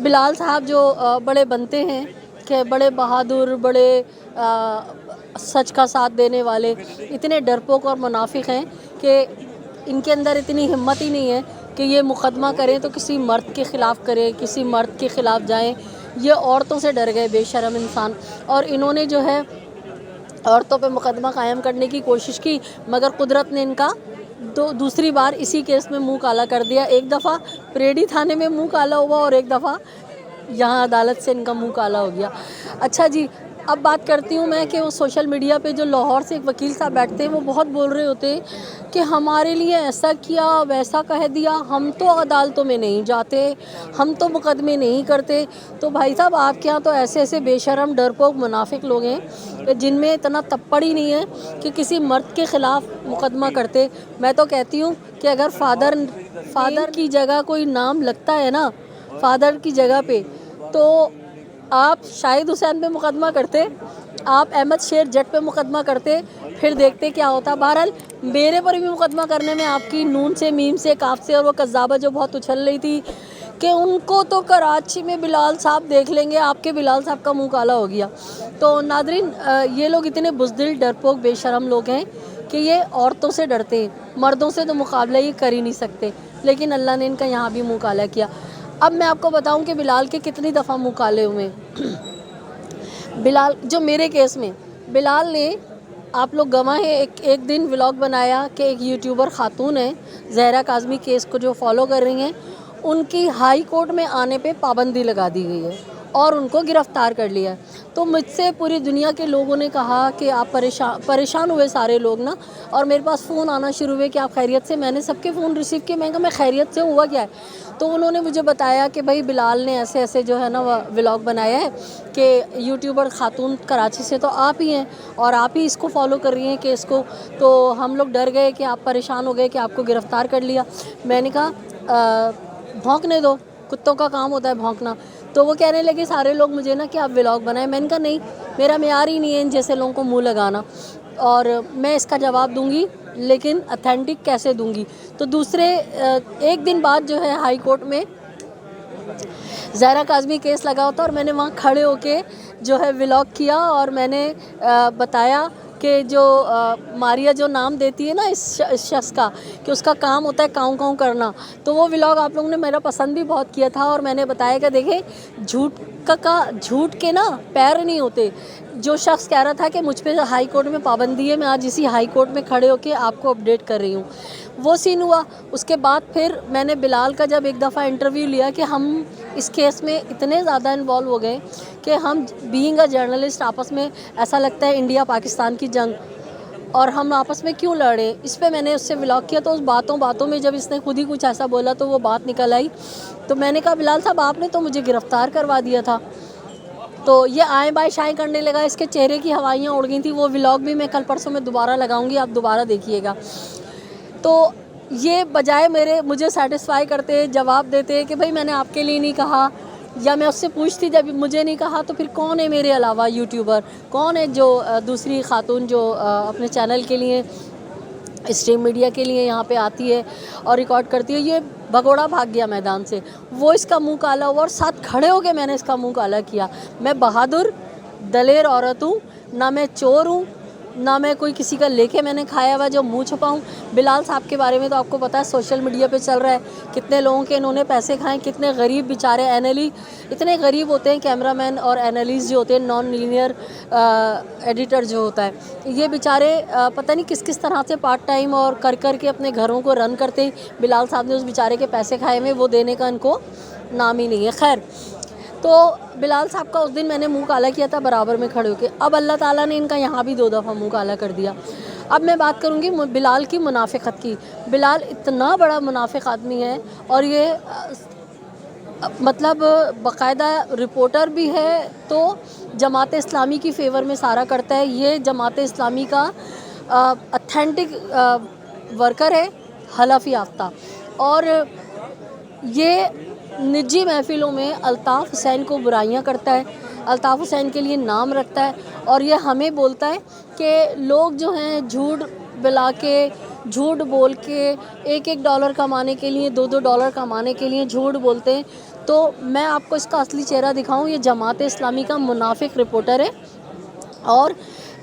بلال صاحب جو بڑے بنتے ہیں کہ بڑے بہادر، بڑے سچ کا ساتھ دینے والے، اتنے ڈرپوک اور منافق ہیں کہ ان کے اندر اتنی ہمت ہی نہیں ہے کہ یہ مقدمہ کریں تو کسی مرد کے خلاف کریں، کسی مرد کے خلاف جائیں. یہ عورتوں سے ڈر گئے بے شرم انسان، اور انہوں نے جو ہے عورتوں پہ مقدمہ قائم کرنے کی کوشش کی، مگر قدرت نے ان کا دوسری بار اسی کیس میں منہ کالا کر دیا. ایک دفعہ پریڈی تھانے میں منہ کالا ہوا اور ایک دفعہ یہاں عدالت سے ان کا منہ کالا ہو گیا. اچھا جی، اب بات کرتی ہوں میں کہ وہ سوشل میڈیا پہ جو لاہور سے ایک وکیل صاحب بیٹھتے ہیں وہ بہت بول رہے ہوتے ہیں کہ ہمارے لیے ایسا کیا ویسا کہہ دیا، ہم تو عدالتوں میں نہیں جاتے، ہم تو مقدمے نہیں کرتے. تو بھائی صاحب آپ کے یہاں تو ایسے ایسے بے شرم ڈرپوک منافق لوگ ہیں جن میں اتنا تپڑ ہی نہیں ہے کہ کسی مرد کے خلاف مقدمہ کرتے. میں تو کہتی ہوں کہ اگر فادر کی جگہ کوئی نام لگتا ہے نا، فادر کی جگہ پہ، تو آپ شاہد حسین پہ مقدمہ کرتے، آپ احمد شیر جٹ پہ مقدمہ کرتے، پھر دیکھتے کیا ہوتا. بہرحال میرے پر بھی مقدمہ کرنے میں آپ کی نون سے، میم سے، کاف سے، اور وہ کذابہ جو بہت اچھل رہی تھی کہ ان کو تو کراچی میں بلال صاحب دیکھ لیں گے، آپ کے بلال صاحب کا منہ کالا ہو گیا. تو ناظرین، یہ لوگ اتنے بزدل، ڈرپوک، بے شرم لوگ ہیں کہ یہ عورتوں سے ڈرتے ہیں، مردوں سے تو مقابلہ ہی کر ہی نہیں سکتے، لیکن اللہ نے ان کا یہاں بھی منہ کالا کیا. اب میں آپ کو بتاؤں کہ بلال کے کتنی دفعہ منہ کالے ہوئے ہیں. بلال جو میرے کیس میں، بلال نے، آپ لوگ گواہ ہیں، ایک دن ولاگ بنایا کہ ایک یوٹیوبر خاتون ہے زہرا کاظمی، کیس کو جو فالو کر رہی ہیں، ان کی ہائی کورٹ میں آنے پہ پابندی لگا دی گئی ہے اور ان کو گرفتار کر لیا ہے. تو مجھ سے پوری دنیا کے لوگوں نے کہا کہ آپ پریشان ہوئے سارے لوگ نا، اور میرے پاس فون آنا شروع ہوئے کہ آپ خیریت سے. میں نے سب کے فون ریسیو کیے، میں نے کہا میں خیریت سے، ہوا کیا ہے. تو انہوں نے مجھے بتایا کہ بھائی بلال نے ایسے ایسے جو ہے نا ولاگ بنایا ہے کہ یوٹیوبر خاتون کراچی سے تو آپ ہی ہیں اور آپ ہی اس کو فالو کر رہی ہیں کیس کو، تو ہم لوگ ڈر گئے کہ آپ پریشان ہو گئے کہ آپ کو گرفتار کر لیا. میں نے کہا بھونکنے دو، کتوں کا کام ہوتا ہے بھونکنا. تو وہ کہنے لگے سارے لوگ مجھے نا کہ آپ ولاگ بنائیں. میں نے کہا نہیں، میرا معیار ہی نہیں ہے ان جیسے لوگوں کو منہ لگانا، اور میں اس کا جواب دوں گی، لیکن اتھینٹک کیسے دوں گی. تو ایک دن بعد جو ہے ہائی کورٹ میں زہرا کاظمی کیس لگا ہوتا، اور میں نے وہاں کھڑے ہو کے جو ہے ولاگ کیا، اور میں نے بتایا کہ جو ماریا جو نام دیتی ہے نا اس شخص کا، کہ اس کا کام ہوتا ہے کاؤں کاؤں کرنا. تو وہ ولاگ آپ لوگوں نے میرا پسند بھی بہت کیا تھا، اور میں نے بتایا کہ دیکھیں جھوٹ کے نا پیر نہیں ہوتے. جو شخص کہہ رہا تھا کہ مجھ پہ ہائی کورٹ میں پابندی ہے، میں آج اسی ہائی کورٹ میں کھڑے ہو کے آپ کو اپڈیٹ کر رہی ہوں. وہ سین ہوا. اس کے بعد پھر میں نے بلال کا جب ایک دفعہ انٹرویو لیا کہ ہم اس کیس میں اتنے زیادہ انوالو ہو گئے کہ ہم بینگ اے جرنلسٹ آپس میں ایسا لگتا ہے انڈیا پاکستان کی جنگ، اور ہم آپس میں کیوں لڑے. اس پہ میں نے اس سے ولاگ کیا. تو اس باتوں میں جب اس نے خود ہی کچھ ایسا بولا تو وہ بات نکل آئی. تو میں نے کہا بلال صاحب آپ نے تو مجھے گرفتار کروا دیا تھا. تو یہ آئیں بائیں شائیں کرنے لگا، اس کے چہرے کی ہوائیاں اڑ گئی تھیں. وہ ولاگ بھی میں کل پرسوں میں دوبارہ لگاؤں گی، آپ دوبارہ دیکھیے گا. تو یہ بجائے مجھے سیٹسفائی کرتے، جواب دیتے کہ بھائی میں نے آپ کے لیے نہیں کہا، یا میں اس سے پوچھتی جب مجھے نہیں کہا تو پھر کون ہے میرے علاوہ یوٹیوبر، کون ہے جو دوسری خاتون جو اپنے چینل کے لیے، اسٹریم میڈیا کے لیے یہاں پہ آتی ہے اور ریکارڈ کرتی ہے. یہ بھگوڑا بھاگ گیا میدان سے، وہ اس کا منہ کالا ہوا، اور ساتھ کھڑے ہو کے میں نے اس کا منہ کالا کیا. میں بہادر دلیر عورت ہوں، نہ میں چور ہوں، نہ میں کوئی کسی کا لے کے میں نے کھایا ہوا جو منہ چھپاؤں. بلال صاحب کے بارے میں تو آپ کو پتہ ہے سوشل میڈیا پہ چل رہا ہے کتنے لوگوں کے انہوں نے پیسے کھائے، کتنے غریب بیچارے اتنے غریب ہوتے ہیں کیمرہ مین اور اینالسٹ جو ہوتے ہیں، نان لینئر ایڈیٹر جو ہوتا ہے، یہ بیچارے پتہ نہیں کس طرح سے پارٹ ٹائم اور کر کے اپنے گھروں کو رن کرتے ہیں. بلال صاحب نے اس بیچارے کے پیسے کھائے ہوئے، وہ دینے کا ان کو نام ہی نہیں ہے. خیر، تو بلال صاحب کا اس دن میں نے منہ کالا کیا تھا برابر میں کھڑے ہو کے. اب اللہ تعالیٰ نے ان کا یہاں بھی 2 دفعہ منہ کالا کر دیا. اب میں بات کروں گی بلال کی منافقت کی. بلال اتنا بڑا منافق آدمی ہے، اور یہ مطلب باقاعدہ رپورٹر بھی ہے، تو جماعت اسلامی کی فیور میں سارا کرتا ہے. یہ جماعت اسلامی کا اتھینٹک ورکر ہے، حلف یافتہ، اور یہ نجی محفلوں میں الطاف حسین کو برائیاں کرتا ہے، الطاف حسین کے لیے نام رکھتا ہے، اور یہ ہمیں بولتا ہے کہ لوگ جو ہیں جھوٹ بلا کے، جھوٹ بول کے $1 کمانے کے لیے، $2 کمانے کے لیے جھوٹ بولتے ہیں. تو میں آپ کو اس کا اصلی چہرہ دکھاؤں، یہ جماعت اسلامی کا منافق رپورٹر ہے، اور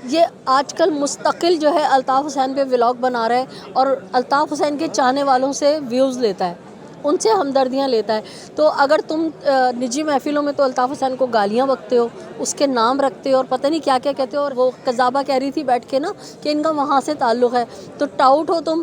یہ آج کل مستقل جو ہے الطاف حسین پہ ولاگ بنا رہا ہے اور الطاف حسین کے چاہنے والوں سے ویوز لیتا ہے، ان سے ہمدردیاں لیتا ہے۔ تو اگر تم نجی محفلوں میں تو الطاف حسین کو گالیاں بکتے ہو، اس کے نام رکھتے ہو اور پتہ نہیں کیا کیا کہتے ہو، اور وہ قذابہ کہہ رہی تھی بیٹھ کے نا کہ ان کا وہاں سے تعلق ہے، تو ٹاؤٹ ہو تم،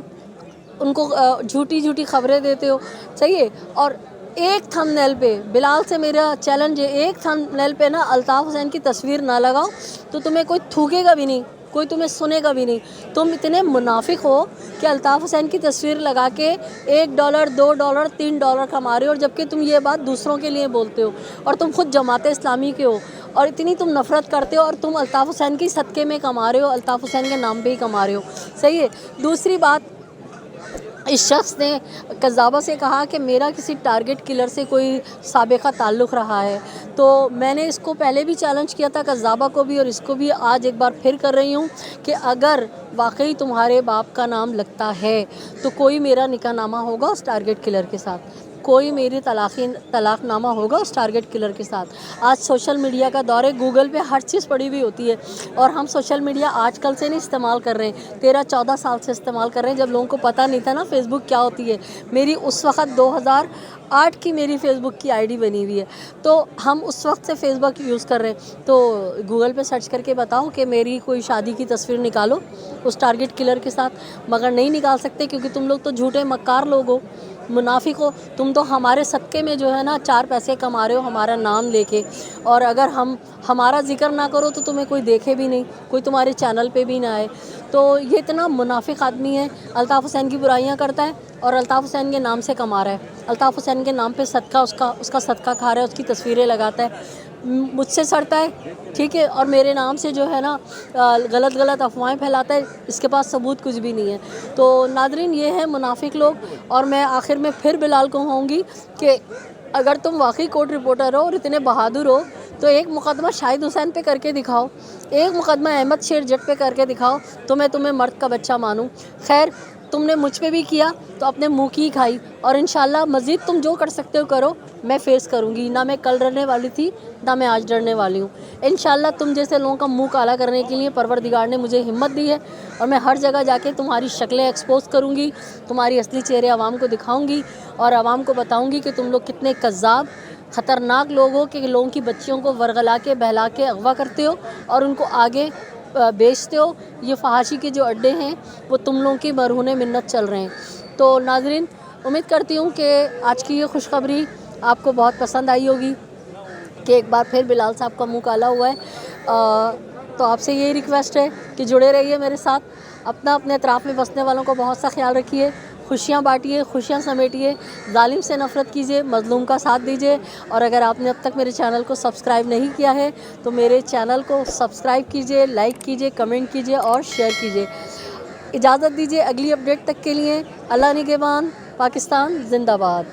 ان کو جھوٹی خبریں دیتے ہو، صحیح ہے۔ اور ایک تھم نیل پہ بلال سے میرا چیلنج ہے، ایک تھم نیل پہ نا الطاف حسین کی تصویر نہ لگاؤ تو تمہیں کوئی تھوکے گا بھی نہیں، کوئی تمہیں سنے گا بھی نہیں۔ تم اتنے منافق ہو کہ الطاف حسین کی تصویر لگا کے $1 $2 $3 کما رہے ہو، اور جبکہ تم یہ بات دوسروں کے لیے بولتے ہو، اور تم خود جماعت اسلامی کے ہو، اور اتنی تم نفرت کرتے ہو، اور تم الطاف حسین کی صدقے میں کما رہے ہو، الطاف حسین کے نام پہ ہی کما رہے ہو، صحیح ہے۔ دوسری بات، اس شخص نے قذابہ سے کہا کہ میرا کسی ٹارگٹ کلر سے کوئی سابقہ تعلق رہا ہے، تو میں نے اس کو پہلے بھی چیلنج کیا تھا، قذابہ کو بھی اور اس کو بھی آج ایک بار پھر کر رہی ہوں کہ اگر واقعی تمہارے باپ کا نام لگتا ہے تو کوئی میرا نکاح نامہ ہوگا اس ٹارگٹ کلر کے ساتھ، کوئی میری طلاق نامہ ہوگا اس ٹارگٹ کلر کے ساتھ۔ آج سوشل میڈیا کا دور ہے، گوگل پہ ہر چیز پڑی ہوئی ہوتی ہے، اور ہم سوشل میڈیا آج کل سے نہیں استعمال کر رہے ہیں، 13-14 سال سے استعمال کر رہے ہیں، جب لوگوں کو پتہ نہیں تھا نا فیس بک کیا ہوتی ہے۔ میری اس وقت 2008 کی میری فیس بک کی آئی ڈی بنی ہوئی ہے، تو ہم اس وقت سے فیس بک یوز کر رہے ہیں۔ تو گوگل پہ سرچ کر کے بتاؤ کہ میری کوئی شادی کی تصویر نکالو اس ٹارگٹ کلر کے ساتھ، مگر نہیں نکال سکتے کیونکہ تم لوگ تو جھوٹے مکار لوگ ہو، منافق ہو، تم تو ہمارے صدقے میں جو ہے نا 4 پیسے کما رہے ہو ہمارا نام لے کے، اور اگر ہم ہمارا ذکر نہ کرو تو تمہیں کوئی دیکھے بھی نہیں، کوئی تمہارے چینل پہ بھی نہ آئے۔ تو یہ اتنا منافق آدمی ہے، الطاف حسین کی برائیاں کرتا ہے اور الطاف حسین کے نام سے کما رہا ہے، الطاف حسین کے نام پہ صدقہ اس کا صدقہ کھا رہا ہے، اس کی تصویریں لگاتا ہے، مجھ سے سڑتا ہے، ٹھیک ہے، اور میرے نام سے جو ہے نا غلط افواہیں پھیلاتا ہے، اس کے پاس ثبوت کچھ بھی نہیں ہے۔ تو ناظرین، یہ ہے منافق لوگ، اور میں آخر میں پھر بلال کو کہوں گی کہ اگر تم واقعی کورٹ رپورٹر ہو اور اتنے بہادر ہو تو ایک مقدمہ شاہد حسین پہ کر کے دکھاؤ، ایک مقدمہ احمد شیر جٹ پہ کر کے دکھاؤ، تو میں تمہیں مرد کا بچہ مانوں۔ خیر، تم نے مجھ پہ بھی کیا تو اپنے منہ کی کھائی، اور انشاءاللہ مزید تم جو کر سکتے ہو کرو، میں فیس کروں گی، نہ میں کل ڈرنے والی تھی نہ میں آج ڈرنے والی ہوں۔ انشاءاللہ تم جیسے لوگوں کا منہ کالا کرنے کے لیے پروردگار نے مجھے ہمت دی ہے، اور میں ہر جگہ جا کے تمہاری شکلیں ایکسپوز کروں گی، تمہاری اصلی چہرے عوام کو دکھاؤں گی، اور عوام کو بتاؤں گی کہ تم لوگ کتنے کذاب خطرناک لوگ ہو کہ لوگوں کی بچیوں کو ورغلا کے بہلا کے اغوا کرتے ہو اور ان کو آگے بیچتے ہو۔ یہ فحاشی کے جو اڈے ہیں وہ تم لوگوں کی مرہون منت چل رہے ہیں۔ تو ناظرین، امید کرتی ہوں کہ آج کی یہ خوشخبری آپ کو بہت پسند آئی ہوگی کہ ایک بار پھر بلال صاحب کا منہ کالا ہوا ہے۔ تو آپ سے یہی ریکویسٹ ہے کہ جڑے رہیے میرے ساتھ، اپنے اطراف میں بسنے والوں کو بہت سا خیال رکھیے، خوشیاں بانٹیے، خوشیاں سمیٹیے، ظالم سے نفرت کیجیے، مظلوم کا ساتھ دیجیے، اور اگر آپ نے اب تک میرے چینل کو سبسکرائب نہیں کیا ہے تو میرے چینل کو سبسکرائب کیجیے، لائک کیجیے، کمنٹ کیجیے اور شیئر کیجیے۔ اجازت دیجیے اگلی اپڈیٹ تک کے لیے۔ اللہ نگہبان، پاکستان زندہ باد۔